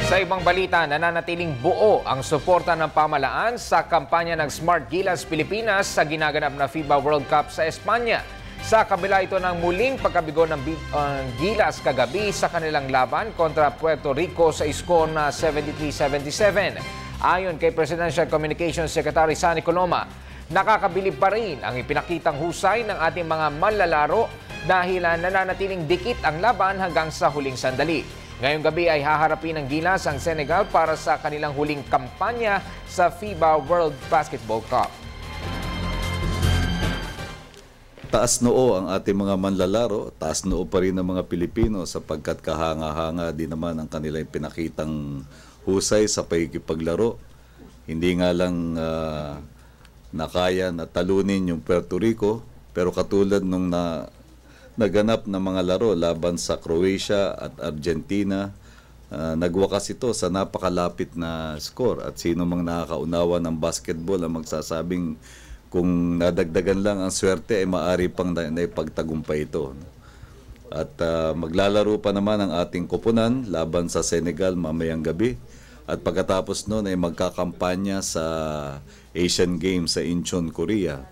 Sa ibang balita, nananatiling buo ang suporta ng pamahalaan sa kampanya ng Smart Gilas Pilipinas sa ginaganap na FIBA World Cup sa Espanya. Sa kabila ito ng muling pagkabigo ng Gilas kagabi sa kanilang laban kontra Puerto Rico sa score na 73-77. Ayon kay Presidential Communications Secretary Sunny Coloma, nakakabilib pa rin ang ipinakitang husay ng ating mga manlalaro dahil nananatiling dikit ang laban hanggang sa huling sandali. Ngayong gabi ay haharapin ng Gilas ang Senegal para sa kanilang huling kampanya sa FIBA World Basketball Cup. Taas noo ang ating mga manlalaro, taas noo pa rin ang mga Pilipino sapagkat kahanga-hanga din naman ang kanilang pinakitang husay sa pakikipaglaro. Hindi nga lang nakaya na talunin yung Puerto Rico, pero katulad nung naganap na mga laro laban sa Croatia at Argentina, nagwakas ito sa napakalapit na score. At sino mang nakakaunawa ng basketball ang magsasabing kung nadagdagan lang ang swerte ay maaari pang naipagtagumpay ito. At maglalaro pa naman ang ating koponan laban sa Senegal mamayang gabi. At pagkatapos noon ay magkakampanya sa Asian Games sa Incheon, Korea.